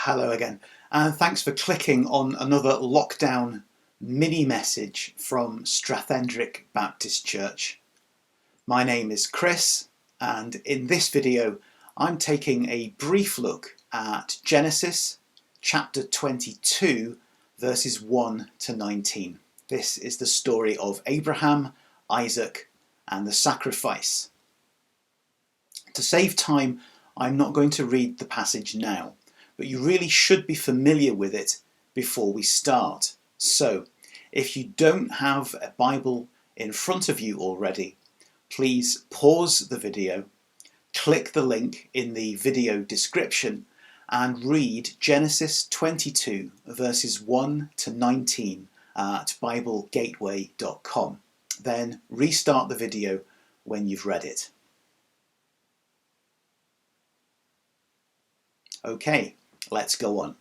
Hello again, and thanks for clicking on another lockdown mini message from Strathendrick Baptist Church. My name is Chris, and in this video I'm taking a brief look at Genesis chapter 22 verses 1 to 19. This is the story of Abraham, Isaac, and the sacrifice. To save time, I'm not going to read the passage now, but you really should be familiar with it before we start. So, if you don't have a Bible in front of you already, please pause the video, click the link in the video description and read Genesis 22 verses 1 to 19 at BibleGateway.com. Then restart the video when you've read it. Okay, let's go on.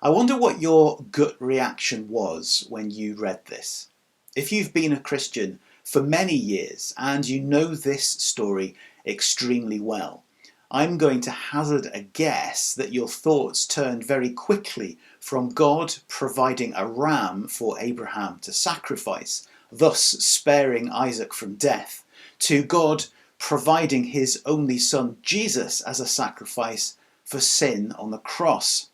I wonder what your gut reaction was when you read this. If you've been a Christian for many years and you know this story extremely well, I'm going to hazard a guess that your thoughts turned very quickly from God providing a ram for Abraham to sacrifice, thus sparing Isaac from death, to God providing his only son Jesus as a sacrifice for sin on the cross,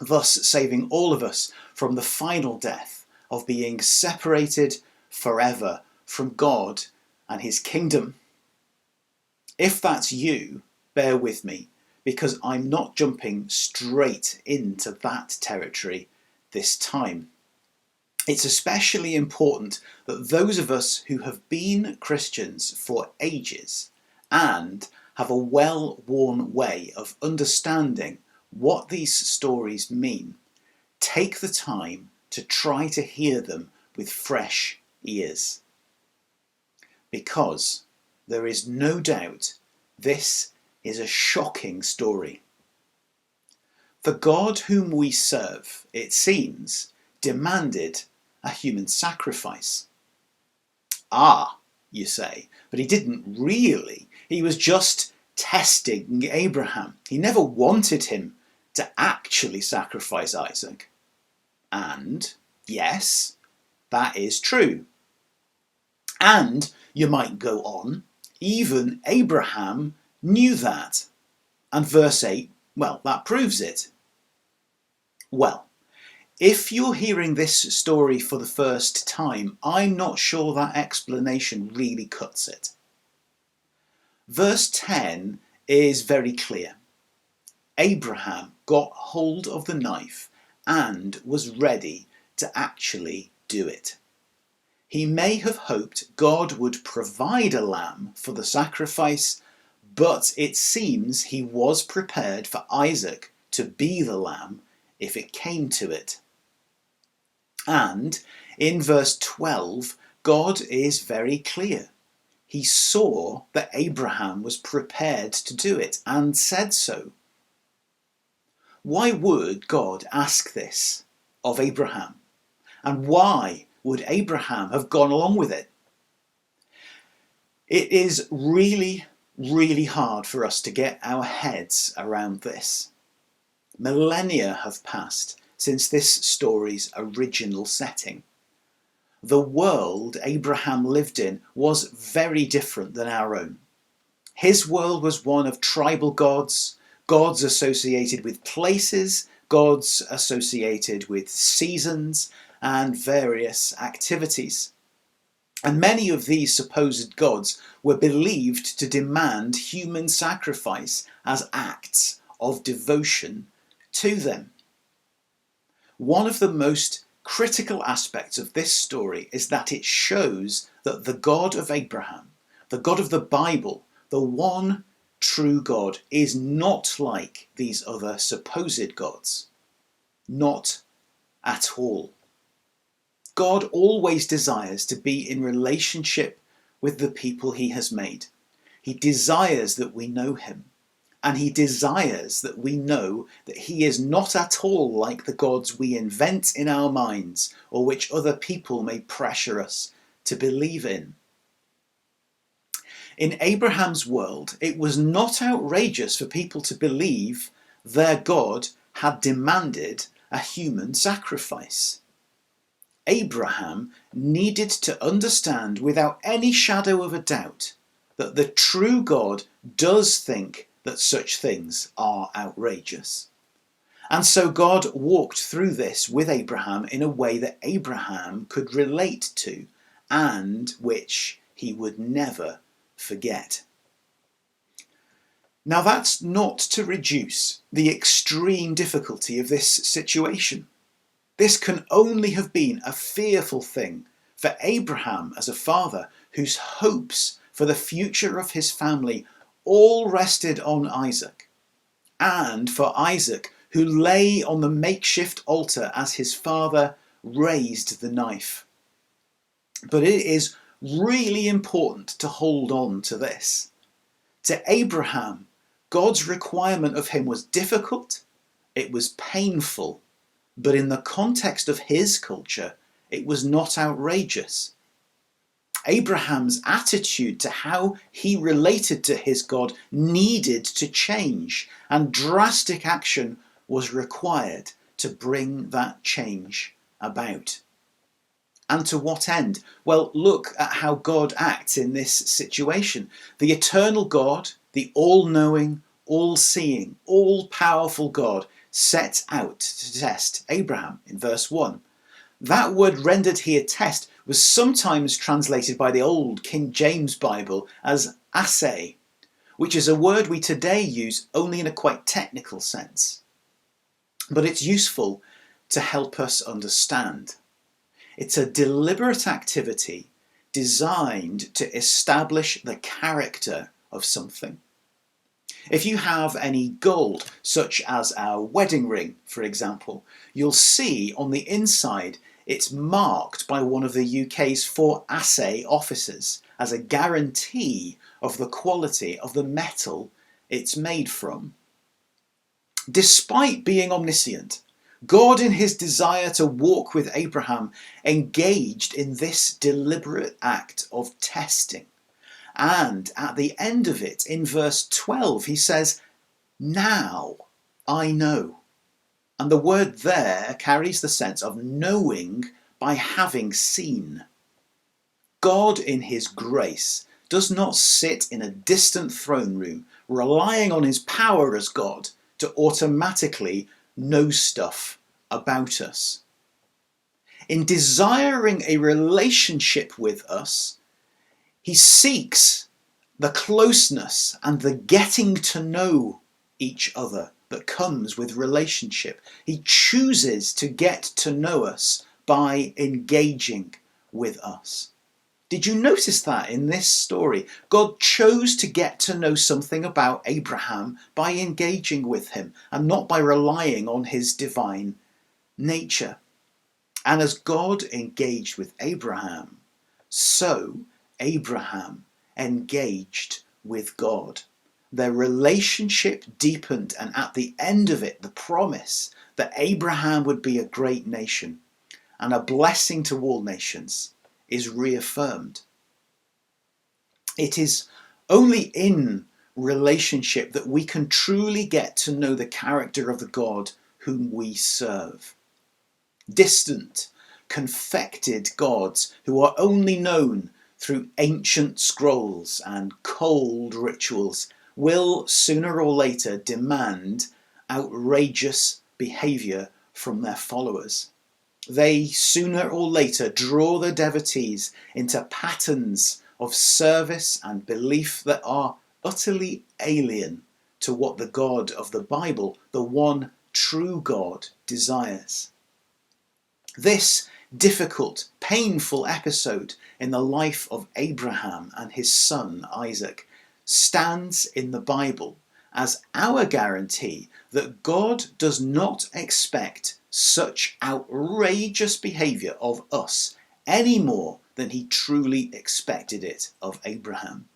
thus saving all of us from the final death of being separated forever from God and his kingdom. If that's you, bear with me, because I'm not jumping straight into that territory this time. It's especially important that those of us who have been Christians for ages and have a well-worn way of understanding what these stories mean, take the time to try to hear them with fresh ears. Because there is no doubt this is a shocking story. The God whom we serve, it seems, demanded a human sacrifice. Ah, you say, but he didn't really. He was just testing Abraham. He never wanted him to actually sacrifice Isaac. And yes, that is true. And you might go on, even Abraham knew that. And verse 8, well, that proves it. Well, if you're hearing this story for the first time, I'm not sure that explanation really cuts it. Verse 10 is very clear. Abraham got hold of the knife and was ready to actually do it. He may have hoped God would provide a lamb for the sacrifice, but it seems he was prepared for Isaac to be the lamb if it came to it. And in verse 12, God is very clear. He saw that Abraham was prepared to do it and said so. Why would God ask this of Abraham? And why would Abraham have gone along with it? It is really, really hard for us to get our heads around this. Millennia have passed since this story's original setting. The world Abraham lived in was very different than our own. His world was one of tribal gods, gods associated with places, gods associated with seasons and various activities. And many of these supposed gods were believed to demand human sacrifice as acts of devotion to them. One of the most critical aspects of this story is that it shows that the God of Abraham, the God of the Bible, the one true God, is not like these other supposed gods. Not at all. God always desires to be in relationship with the people he has made. He desires that we know him. And he desires that we know that he is not at all like the gods we invent in our minds or which other people may pressure us to believe in. In Abraham's world, it was not outrageous for people to believe their God had demanded a human sacrifice. Abraham needed to understand without any shadow of a doubt that the true God does think that such things are outrageous. And so God walked through this with Abraham in a way that Abraham could relate to and which he would never forget. Now that's not to reduce the extreme difficulty of this situation. This can only have been a fearful thing for Abraham as a father whose hopes for the future of his family all rested on Isaac, and for Isaac who lay on the makeshift altar as his father raised the knife. But it is really important to hold on to this. To Abraham, God's requirement of him was difficult, it was painful, but in the context of his culture, it was not outrageous. Abraham's attitude to how he related to his God needed to change, and drastic action was required to bring that change about. And to what end? Well, look at how God acts in this situation. The eternal God, the all-knowing, all-seeing, all-powerful God, sets out to test Abraham in verse 1. That word rendered here test was sometimes translated by the old King James Bible as assay, which is a word we today use only in a quite technical sense. But it's useful to help us understand. It's a deliberate activity designed to establish the character of something. If you have any gold, such as our wedding ring, for example, you'll see on the inside it's marked by one of the UK's 4 assay officers as a guarantee of the quality of the metal it's made from. Despite being omniscient, God, in his desire to walk with Abraham, engaged in this deliberate act of testing. And at the end of it, in verse 12, he says, "Now I know." And the word there carries the sense of knowing by having seen. God, in his grace, does not sit in a distant throne room, relying on his power as God to automatically know stuff about us. In desiring a relationship with us, he seeks the closeness and the getting to know each other that comes with relationship. He chooses to get to know us by engaging with us. Did you notice that in this story? God chose to get to know something about Abraham by engaging with him and not by relying on his divine nature. And as God engaged with Abraham, so Abraham engaged with God. Their relationship deepened, and at the end of it, the promise that Abraham would be a great nation and a blessing to all nations is reaffirmed. It is only in relationship that we can truly get to know the character of the God whom we serve. Distant, confected gods who are only known through ancient scrolls and cold rituals will sooner or later demand outrageous behaviour from their followers. They sooner or later draw their devotees into patterns of service and belief that are utterly alien to what the God of the Bible, the one true God, desires. This difficult, painful episode in the life of Abraham and his son Isaac stands in the Bible as our guarantee that God does not expect such outrageous behaviour of us any more than he truly expected it of Abraham.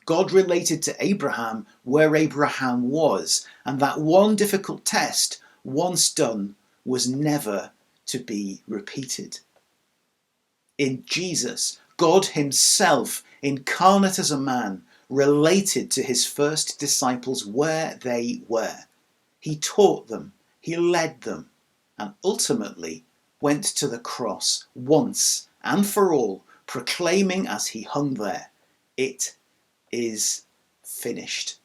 God related to Abraham where Abraham was, and that one difficult test, once done, was never to be repeated. In Jesus, God himself, incarnate as a man, related to his first disciples where they were. He taught them, He led them and ultimately went to the cross once and for all, proclaiming as he hung there, "It is finished."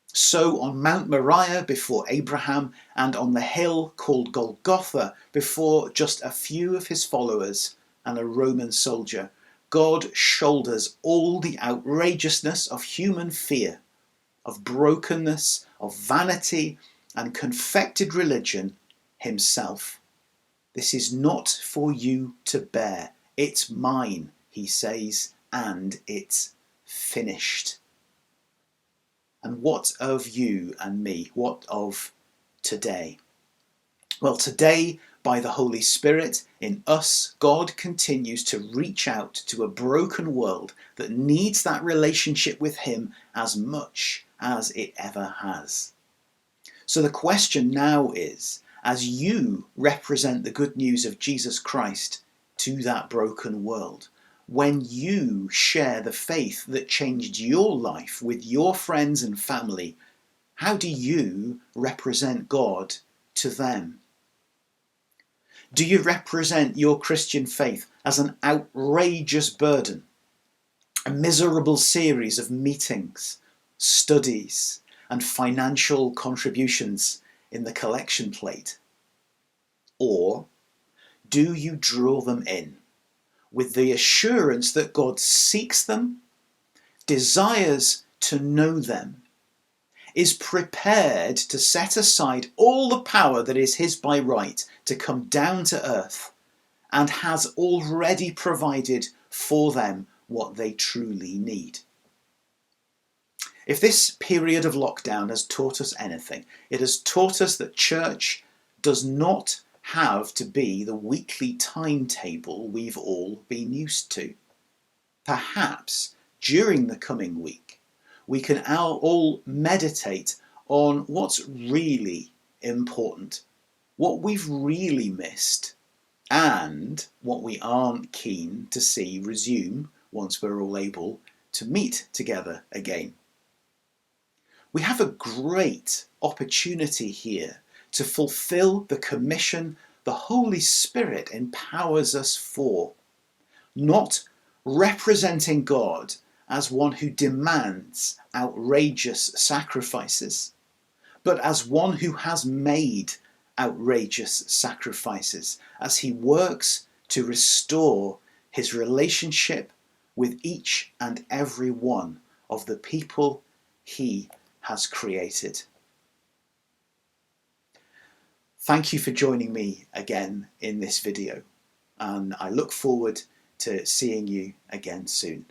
So on Mount Moriah before Abraham, and on the hill called Golgotha before just a few of his followers and a Roman soldier, God shoulders all the outrageousness of human fear, of brokenness, of vanity and confected religion himself. "This is not for you to bear. It's mine," he says, "and it's finished." And what of you and me? What of today? Well, today, by the Holy Spirit in us, God continues to reach out to a broken world that needs that relationship with him as much as it ever has. So the question now is, as you represent the good news of Jesus Christ to that broken world, when you share the faith that changed your life with your friends and family, how do you represent God to them? Do you represent your Christian faith as an outrageous burden, a miserable series of meetings, studies, and financial contributions in the collection plate? Or do you draw them in with the assurance that God seeks them, desires to know them, is prepared to set aside all the power that is his by right to come down to earth, and has already provided for them what they truly need? If this period of lockdown has taught us anything, it has taught us that church does not have to be the weekly timetable we've all been used to. Perhaps during the coming week, we can all meditate on what's really important, what we've really missed, and what we aren't keen to see resume once we're all able to meet together again. We have a great opportunity here to fulfill the commission the Holy Spirit empowers us for, not representing God as one who demands outrageous sacrifices, but as one who has made outrageous sacrifices as he works to restore his relationship with each and every one of the people he has created. Thank you for joining me again in this video, and I look forward to seeing you again soon.